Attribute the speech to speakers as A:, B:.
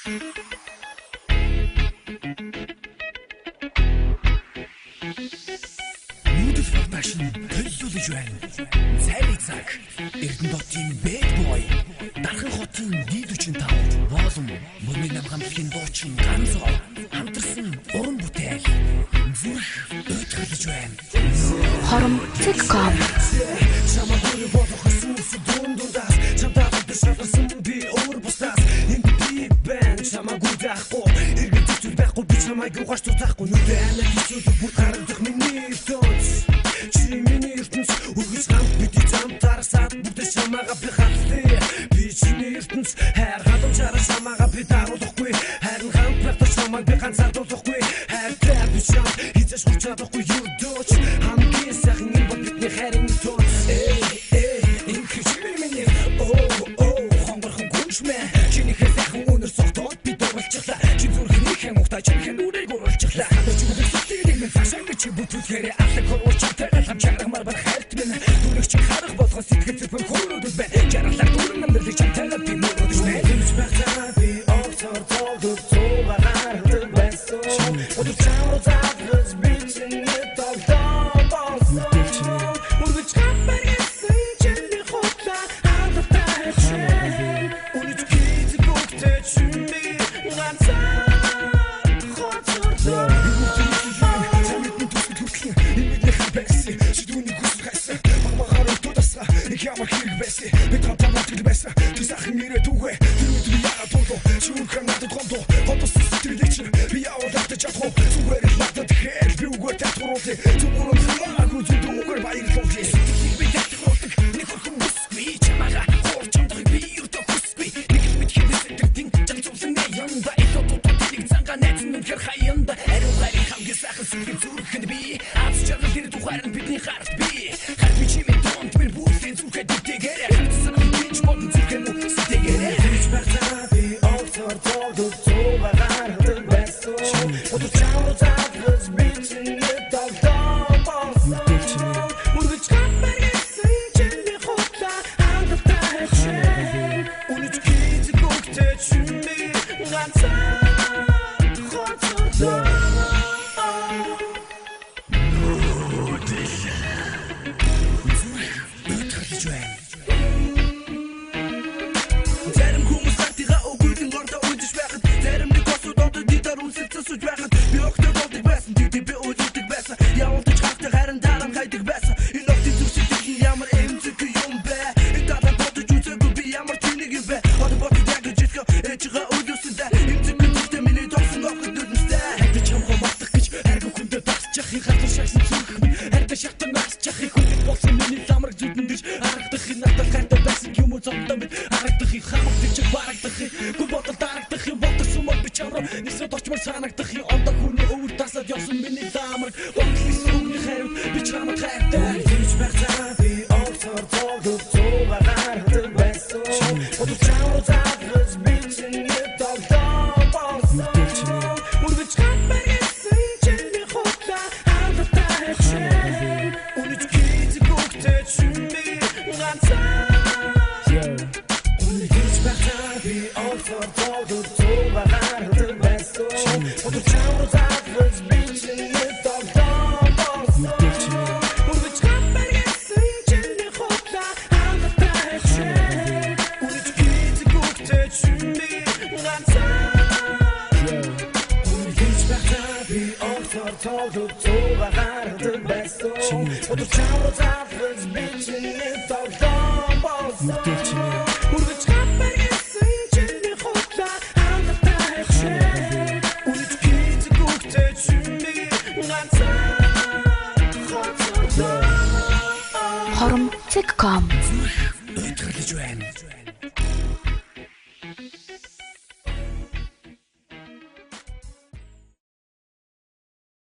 A: Нүүдэл продакшн төлөвлөж байна. Цайны цаг. Эрдэнэтийн Bad Boy. Дархан хотын D45. Волум. Мөрний намхамлагын дуучин Ганцоо. Хамтарсан уран бүтээл. Зүрх өтгөлж байна.
B: Хоромцгcom.
A: Чамаагүй болох сүнс дундаас. Чамдаа дэшафсан би өөр бусдаас. Энд би бэн чамаагүй дахгүй. Иргэн зүр байхгүй би чамаагүй гаш тутахгүй. Нүдэ анаа хийсүүд бүр гарах миний тонц. Чи миний ертөнц үргэлж хамт бид замтарсаад бүгд чамаага би хатлаа. Би чиний ертөнц хайр хадамжаар чамаага би даруулахгүй. Харин хамт байх чамааг би ганцаардуулахгүй. Хайртай би чам хийж сурч чадахгүй юу дооч. Хамгийн сайхан юм бол бидний хайрын тонц. Энэ хичээл миний хонгорхон гүншмэ. Чиний хайрхан өнөр согтоод би дурлчихлаа. Чи зүрхний хэн ухтаж хэн үрийг уруулчихлаа. Чи бүтүүлгээрээ алаг хуурчтай хамчаармаар бар хайрт минь дүрэг чи харах болгоо сэтгэл зүйн хөрөөдөд байна. Жаргалаар дүрэн амьдралыг чамтайгаа би мөрөдөж байна. Тэвч багтаа би октор тоогд цуугаар хатдаг байсан. Өдөр чамруу заавал бичнэ тогтоо болсон. Үргэлж хапарсан чиний хотла хандтай хэвшээ. Үнэт гид бүгдээ чимээ ганцаа хоцордоо. Ямар хэрэг байсан би томтомот байсан ти сайхан ирээд үгүй тэр яагаад дуулуу шүүхэн надад гомдоо хотос сэтгэлээч би яваад чадах зүгээр надад хэл би үгүй татваруудыг зүгээр хамаагүй зүгээр баярлуулъя би татваруудыг нэг хөрхөн бүсгүй чамаага хуурчамдаг би юутаа бүсгүй нэг мэд хэвсдэг дин чамцуулсан янда итотот тийг цанга нэцэн хэр хаянда ариугай хамгийн сайхан сэтгэл зүрхэнд би аз жаргал тэр тухайн бидний харт би хатми чимээ тонт би бүсийн зүрхэд дэгэрэ санаа бич модон зүрхэн сэтэгэрэ бич багтаа би октор тоогд цуугаар хатдаг байсан өдөр чамруу заавал бичнэ тогтоо болсон үргэлж хапарсан чиний хотла хандтай хэвшээ үнэт гид бүгдээ чимээ ганцаа хоцордоо. Зарим хүмүүс тактика өгүүлэн гордо үдэж байхад зарим нэг осуудод дидar үлсэлцэн сууж байхад би өгтөг болдог байсан би үлддэг байсан явуулдаг хавтаг харин дараа хайдаг байсан энэ октын зүрхсэлтийн ямар эмзэг юм бэ энэ дараа бодож үзээгүй би ямар тэнэг юм бэ одоо бодож яг жишээ ээжигээ үлдүүлсэндээ эмзэг гүнтэй миний дорсон огт дүрмстэй хайд чамгаа мартах гэж хайрг хүндээ тасчих их хатар шагсан зүрх минь хайртай шахтан насчих их хүнд болсон миний ламраг зүтэн дэж харагдах энэ надад хайртай байсан юм уу зовдоо мэд харагдах их хамаг гэж барагдах гүн бодол дарагдах юм бодох сумаг би чамруу нисэд очмор санагдах юм ондоо хүрний өвөр тасаад явсан миний ламраг бодлис үгний хайрууд би чамд хайртай гэж багтаа би октор тоогд цуугаар хатдаг байсан өдөр чамруу заавал бичнэ тогтоо болсон үргэлж хапарсан чиний хотла хандтай хэвшээ үнэт гид бүгдээ чимээ ганцаа би октор тоогд цуугаар хатдаг байсан өдөр чамруу заавал бичнэ тогтоо болсон үргэлж хапарсан чиний хотла хандтай хэвшээ үнэт гид бүгдээ чимээ ганцаа би октор тоогд цуугаар хатдаг байсан өдөр чамруу заавал бичнэ тогтоо болсон үргэлж хапарсан чиний хотла хандтай хэвшээ үнэт гид бүгдээ чимээ ганцаа хоцордоо.
B: Хоромцгcom.
A: Өтгөлж байна.